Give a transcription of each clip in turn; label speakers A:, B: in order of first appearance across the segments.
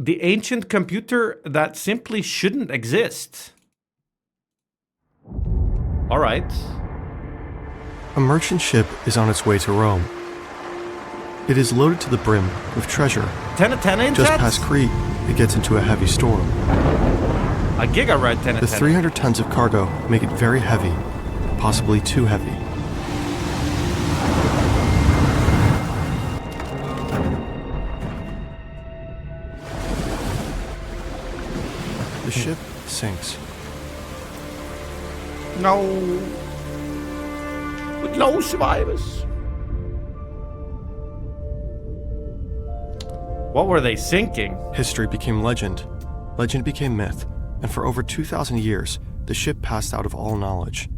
A: The ancient computer that simply shouldn't exist. All right.
B: A merchant ship is on its way to Rome. It is loaded to the brim with treasure.
A: 10 of 10 in
B: Just
A: chats?
B: past Crete, it gets into a heavy storm.
A: A giga-red 10
B: The
A: of 10.
B: 300 tons of cargo make it very heavy, possibly too heavy. The ship sinks.
A: No. With no survivors. What were they sinking?
B: History became legend. Legend became myth. And for over 2,000 years, the ship passed out of all knowledge.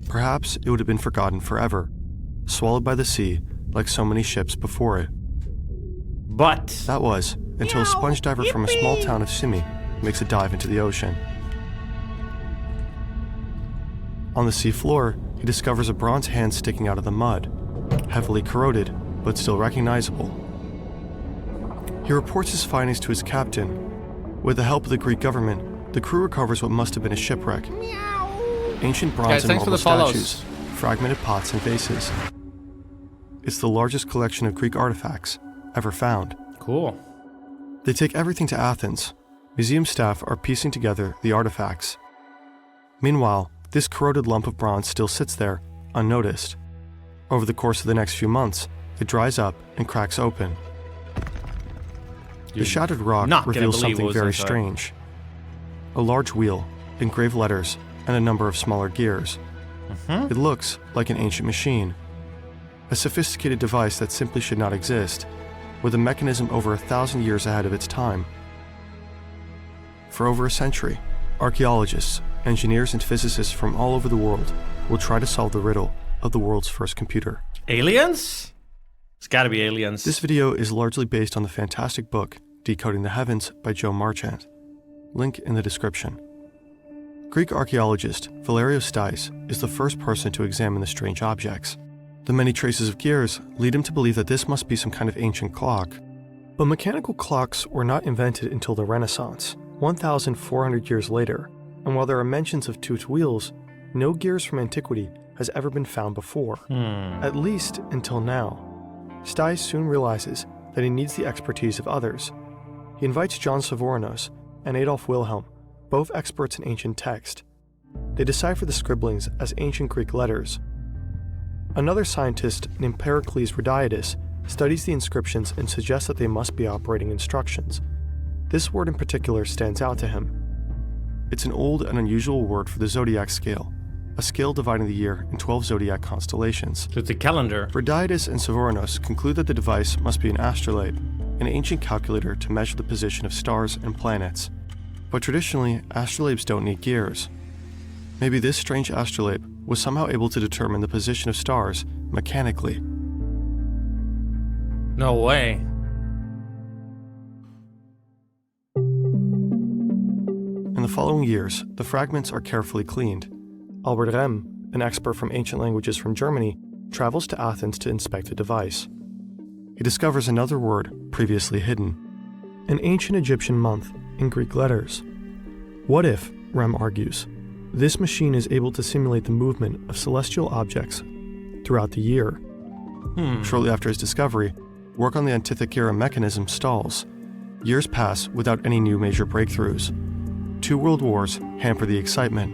B: Perhaps it would have been forgotten forever, swallowed by the sea like so many ships before it.
A: But
B: That was until a sponge diver from a small town of Simi makes a dive into the ocean. On the sea floor, he discovers a bronze hand sticking out of the mud, heavily corroded, but still recognizable. He reports his findings to his captain. With the help of the Greek government, the crew recovers what must have been a shipwreck. Ancient bronze and marble statues, fragmented pots and vases. It's the largest collection of Greek artifacts ever found.
A: cool.
B: They take everything to Athens. Museum staff are piecing together the artifacts. Meanwhile, this corroded lump of bronze still sits there, unnoticed. Over the course of the next few months, it dries up and cracks open. The shattered rock reveals something very strange. A large wheel, engraved letters, and a number of smaller gears. It looks like an ancient machine. A sophisticated device that simply should not exist, with a mechanism over 1,000 years ahead of its time. For over a century, archaeologists, engineers, and physicists from all over the world will try to solve the riddle of the world's first computer.
A: Aliens? It's gotta be aliens.
B: This video is largely based on the fantastic book Decoding the Heavens by Joe Marchant. Link in the description. Greek archaeologist Valerios Stais is the first person to examine the strange objects. The many traces of gears lead him to believe that this must be some kind of ancient clock. But mechanical clocks were not invented until the Renaissance, 1,400 years later, and while there are mentions of toothed wheels, no gears from antiquity has ever been found before, at least until now. Stais soon realizes that he needs the expertise of others. He invites John Savorinos and Adolf Wilhelm, both experts in ancient text. They decipher the scribblings as ancient Greek letters. Another scientist named Pericles Rhodiatus studies the inscriptions and suggests that they must be operating instructions. This word in particular stands out to him. It's an old and unusual word for the zodiac scale, a scale dividing the year in 12 zodiac constellations.
A: So it's a calendar.
B: Rhodiatus and Savorinos conclude that the device must be an astrolabe, an ancient calculator to measure the position of stars and planets. But traditionally, astrolabes don't need gears. Maybe this strange astrolabe was somehow able to determine the position of stars mechanically.
A: No way.
B: In the following years, the fragments are carefully cleaned. Albert Rehm, an expert from ancient languages from Germany, travels to Athens to inspect the device. He discovers another word previously hidden, an ancient Egyptian month in Greek letters. What if, Rehm argues, this machine is able to simulate the movement of celestial objects throughout the year? Shortly after his discovery, work on the Antikythera mechanism stalls. Years pass without any new major breakthroughs. 2 world wars hamper the excitement.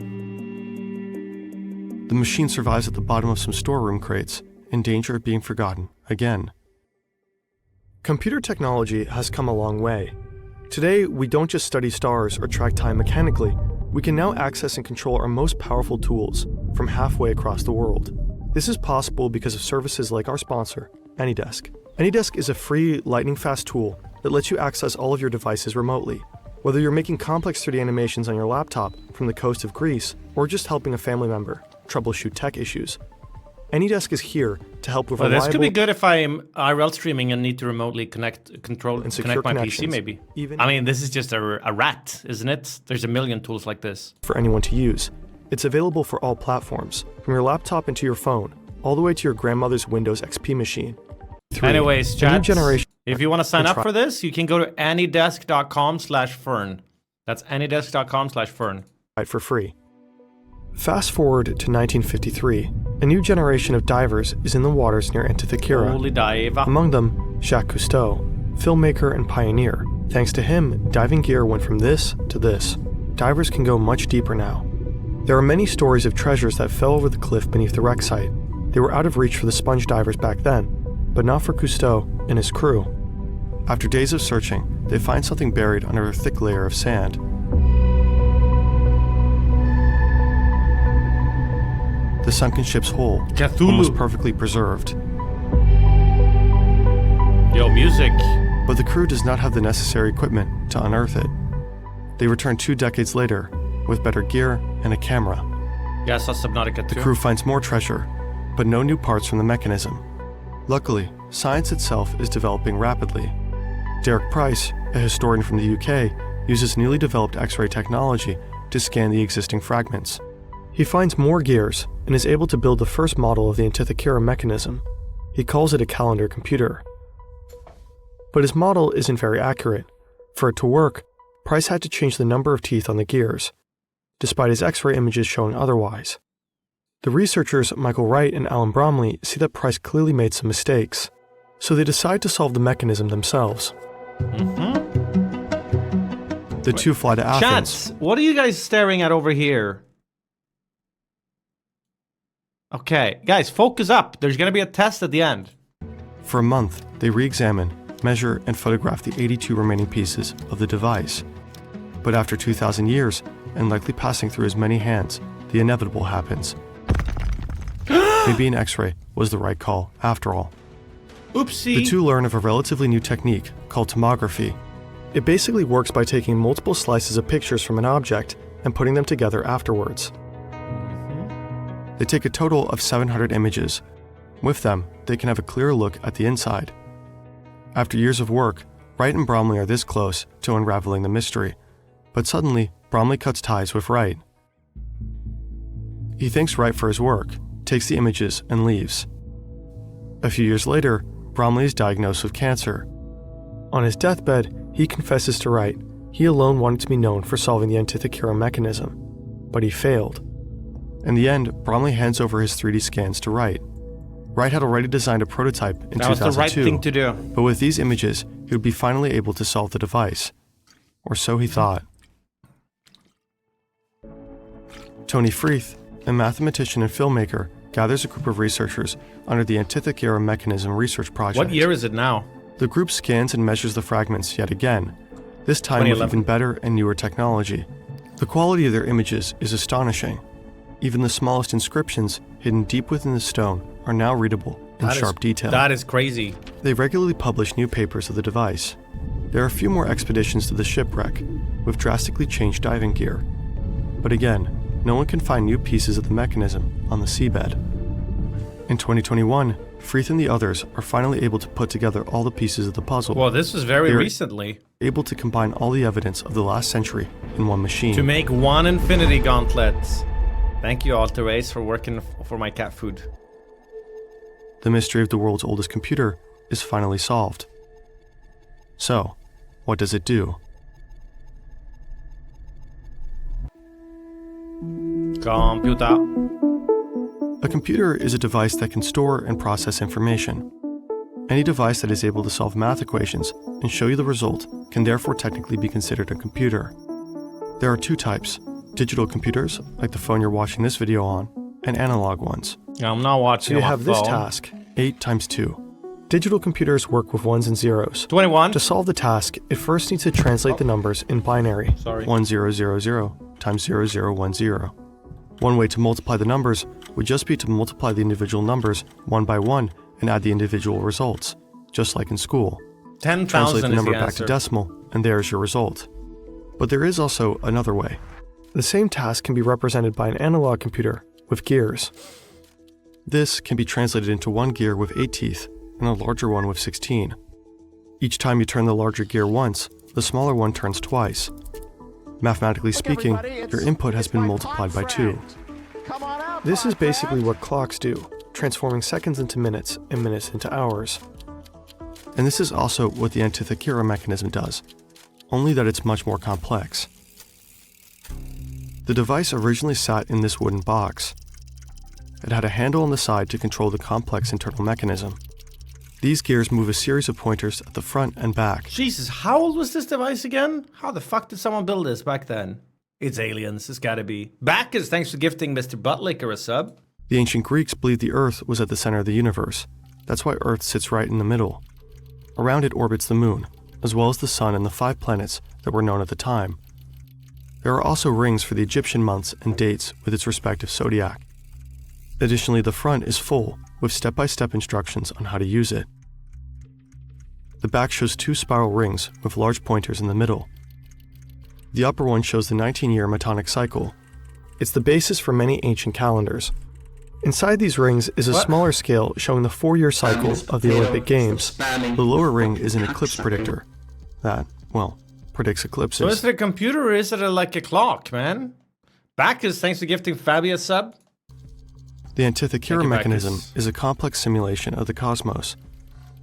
B: The machine survives at the bottom of some storeroom crates, in danger of being forgotten again. Computer technology has come a long way. Today, we don't just study stars or track time mechanically. We can now access and control our most powerful tools from halfway across the world. This is possible because of services like our sponsor, AnyDesk. AnyDesk is a free, lightning-fast tool that lets you access all of your devices remotely. Whether you're making complex 3D animations on your laptop from the coast of Greece, or just helping a family member troubleshoot tech issues, AnyDesk is here to help with reliable...
A: This could be good if I'm IRL streaming and need to remotely connect my PC, maybe. I mean, this is just a rat, isn't it? There's a million tools like this.
B: For anyone to use. It's available for all platforms, from your laptop into your phone, all the way to your grandmother's Windows XP machine.
A: Anyways, chat, If you want to sign up for this, you can go to anydesk.com/fern. That's anydesk.com/fern.
B: For free. Fast forward to 1953, a new generation of divers is in the waters near Antikythera.
A: Holy dive.
B: Among them, Jacques Cousteau, filmmaker and pioneer. Thanks to him, diving gear went from this to this. Divers can go much deeper now. There are many stories of treasures that fell over the cliff beneath the wreck site. They were out of reach for the sponge divers back then, but not for Cousteau and his crew. After days of searching, they find something buried under a thick layer of sand. The sunken ship's hull,
A: Cthulhu.
B: almost perfectly preserved.
A: Yo, music.
B: But the crew does not have the necessary equipment to unearth it. They return 2 decades later with better gear and a camera.
A: Yes, that's Subnautica too.
B: The crew finds more treasure, but no new parts from the mechanism. Luckily, science itself is developing rapidly. Derek Price, a historian from the UK, uses newly developed X-ray technology to scan the existing fragments. He finds more gears and is able to build the first model of the Antikythera mechanism. He calls it a calendar computer. But his model isn't very accurate. For it to work, Price had to change the number of teeth on the gears, despite his X-ray images showing otherwise. The researchers Michael Wright and Alan Bromley see that Price clearly made some mistakes, so they decide to solve the mechanism themselves. The two fly to Athens.
A: Chats, what are you guys staring at over here? Okay, guys, focus up. There's gonna be a test at the end.
B: For a month, they re-examine, measure, and photograph the 82 remaining pieces of the device. But after 2,000 years, and likely passing through as many hands, the inevitable happens. Maybe an X-ray was the right call, after all.
A: Oopsie.
B: The two learn of a relatively new technique called tomography. It basically works by taking multiple slices of pictures from an object and putting them together afterwards. They take a total of 700 images. With them, they can have a clearer look at the inside. After years of work, Wright and Bromley are this close to unraveling the mystery. But suddenly, Bromley cuts ties with Wright. He thanks Wright for his work, takes the images, and leaves. A few years later, Bromley is diagnosed with cancer. On his deathbed, he confesses to Wright he alone wanted to be known for solving the Antikythera mechanism, but he failed. In the end, Bromley hands over his 3D scans to Wright. Wright had already designed a prototype in 2002,
A: that was the right thing to do.
B: But with these images, he would be finally able to solve the device. Or so he thought. Tony Freeth, a mathematician and filmmaker, gathers a group of researchers under the Antikythera Mechanism Research Project.
A: What year is it now?
B: The group scans and measures the fragments yet again, this time with even better and newer technology. The quality of their images is astonishing. Even the smallest inscriptions, hidden deep within the stone, are now readable in sharp detail.
A: That is crazy.
B: They regularly publish new papers of the device. There are a few more expeditions to the shipwreck, with drastically changed diving gear. But again, no one can find new pieces of the mechanism on the seabed. In 2021, Freeth and the others are finally able to put together all the pieces of the puzzle.
A: Well, this was very recently.
B: Able to combine all the evidence of the last century in one machine.
A: To make one infinity gauntlet. Thank you, Alter Ace, for working for my cat food.
B: The mystery of the world's oldest computer is finally solved. So, what does it do?
A: Computer.
B: A computer is a device that can store and process information. Any device that is able to solve math equations and show you the result can therefore technically be considered a computer. There are two types: digital computers, like the phone you're watching this video on, and analog ones.
A: I'm not watching.
B: So you have this task, 8 times 2. Digital computers work with ones and zeros.
A: 21.
B: To solve the task, it first needs to translate the numbers in binary. 1000 times 0010. One way to multiply the numbers would just be to multiply the individual numbers one by one and add the individual results, just like in school.
A: 10,000
B: Translate the number
A: is the
B: back
A: answer.
B: to decimal, and there's your result. But there is also another way. The same task can be represented by an analog computer with gears. This can be translated into one gear with 8 teeth and a larger one with 16. Each time you turn the larger gear once, the smaller one turns twice. Mathematically speaking, your input has been multiplied by 2. This is basically what clocks do, transforming seconds into minutes and minutes into hours. And this is also what the Antikythera mechanism does, only that it's much more complex. The device originally sat in this wooden box. It had a handle on the side to control the complex internal mechanism. These gears move a series of pointers at the front and back.
A: Jesus, how old was this device again? How the fuck did someone build this back then? It's aliens, it's gotta be. Bacchus, thanks for gifting Mr. Buttlicker a sub.
B: The ancient Greeks believed the Earth was at the center of the universe. That's why Earth sits right in the middle. Around it orbits the moon, as well as the sun and the 5 planets that were known at the time. There are also rings for the Egyptian months and dates with its respective zodiac. Additionally, the front is full, with step-by-step instructions on how to use it. The back shows 2 spiral rings with large pointers in the middle. The upper one shows the 19-year Metonic cycle. It's the basis for many ancient calendars. Inside these rings is a smaller scale showing the 4-year cycle of the Olympic Games. The lower ring is an eclipse predictor that, well, predicts eclipses.
A: So is it a computer or is it like a clock, man? Bacchus, thanks for gifting Fabi a sub.
B: The Antikythera mechanism is a complex simulation of the cosmos.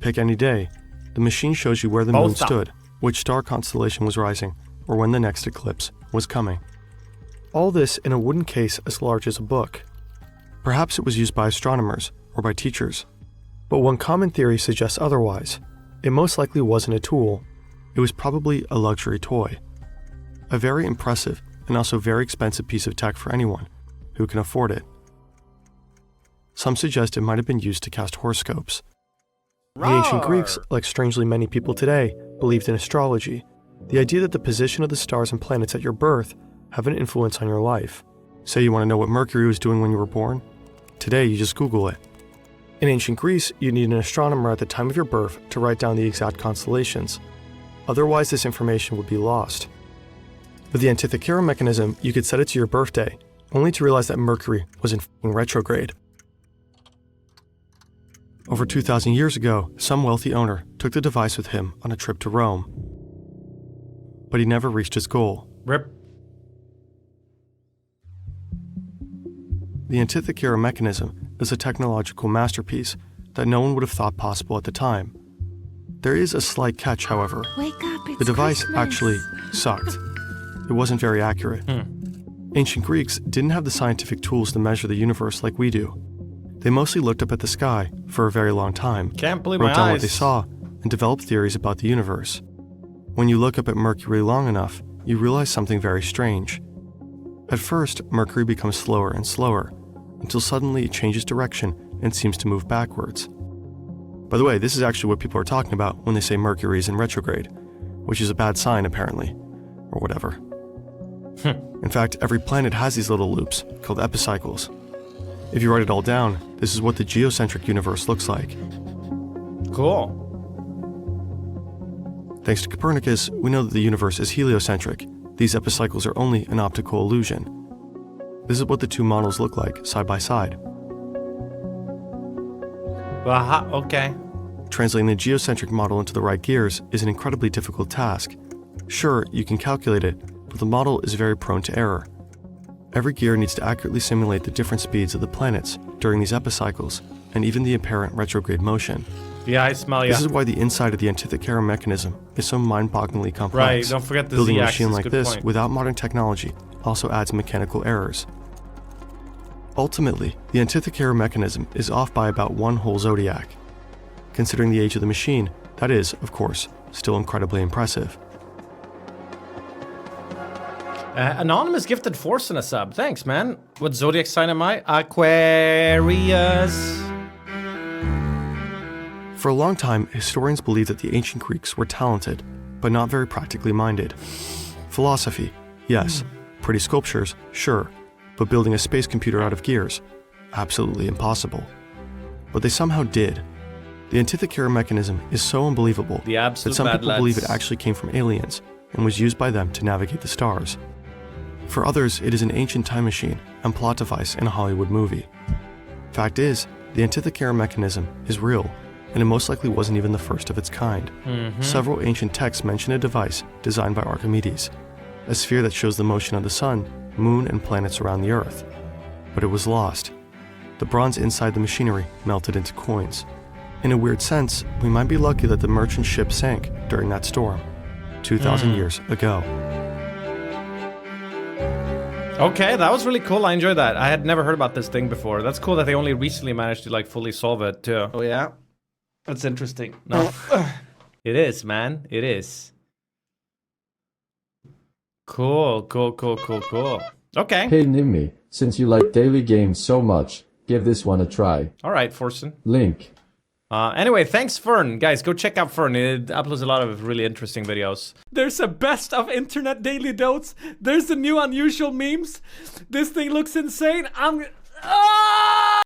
B: Pick any day. The machine shows you where the moon stood, which star constellation was rising, or when the next eclipse was coming. All this in a wooden case as large as a book. Perhaps it was used by astronomers or by teachers. But one common theory suggests otherwise. It most likely wasn't a tool. It was probably a luxury toy. A very impressive and also very expensive piece of tech for anyone who can afford it. Some suggest it might have been used to cast horoscopes. The ancient Greeks, like strangely many people today, believed in astrology, the idea that the position of the stars and planets at your birth have an influence on your life. Say you want to know what Mercury was doing when you were born? Today, you just Google it. In ancient Greece, you need an astronomer at the time of your birth to write down the exact constellations. Otherwise, this information would be lost. With the Antikythera mechanism, you could set it to your birthday, only to realize that Mercury was in retrograde. Over 2,000 years ago, some wealthy owner took the device with him on a trip to Rome. But he never reached his goal.
A: Rip.
B: The Antikythera mechanism is a technological masterpiece that no one would have thought possible at the time. There is a slight catch, however.
C: Wake up, it's
B: the device
C: Christmas.
B: actually sucked. It wasn't very accurate. Ancient Greeks didn't have the scientific tools to measure the universe like we do. They mostly looked up at the sky for a very long time,
A: Can't believe
B: wrote
A: my
B: down
A: eyes.
B: what they saw, and developed theories about the universe. When you look up at Mercury long enough, you realize something very strange. At first, Mercury becomes slower and slower, until suddenly it changes direction and seems to move backwards. By the way, this is actually what people are talking about when they say Mercury is in retrograde, which is a bad sign apparently, or whatever. In fact, every planet has these little loops, called epicycles. If you write it all down, this is what the geocentric universe looks like.
A: Cool.
B: Thanks to Copernicus, we know that the universe is heliocentric. These epicycles are only an optical illusion. This is what the two models look like, side by side.
A: Okay.
B: Translating the geocentric model into the right gears is an incredibly difficult task. Sure, you can calculate it, but the model is very prone to error. Every gear needs to accurately simulate the different speeds of the planets during these epicycles, and even the apparent retrograde motion.
A: Yeah, I smell you.
B: This is why the inside of the Antikythera mechanism is so mind-bogglingly complex.
A: Right, don't forget the
B: Building a
A: Z-axis,
B: machine like
A: good
B: this
A: point.
B: without modern technology also adds mechanical errors. Ultimately, the Antikythera mechanism is off by about one whole zodiac. Considering the age of the machine, that is, of course, still incredibly impressive.
A: Anonymous gifted Force in a sub. Thanks, man. What zodiac sign am I? Aquarius.
B: For a long time, historians believed that the ancient Greeks were talented, but not very practically minded. Philosophy, yes. Pretty sculptures, sure. But building a space computer out of gears, absolutely impossible. But they somehow did. The Antikythera mechanism is so unbelievable
A: The absolute
B: that some
A: bad
B: people believe it
A: lads.
B: actually came from aliens and was used by them to navigate the stars. For others, it is an ancient time machine and plot device in a Hollywood movie. Fact is, the Antikythera mechanism is real, and it most likely wasn't even the first of its kind. Several ancient texts mention a device designed by Archimedes, a sphere that shows the motion of the sun, moon, and planets around the Earth. But it was lost. The bronze inside the machinery melted into coins. In a weird sense, we might be lucky that the merchant ship sank during that storm, 2,000 years ago.
A: Okay, that was really cool. I enjoyed that. I had never heard about this thing before. That's cool that they only recently managed to like fully solve it too. Oh yeah? That's interesting. No. It is, man. It is. Cool. Okay.
C: Hey NymN, since you like daily games so much, give this one a try.
A: Alright, Forsen.
C: Link.
A: Anyway, thanks Fern. Guys, go check out Fern. It uploads a lot of really interesting videos. There's a best of internet daily notes. There's the new unusual memes. This thing looks insane.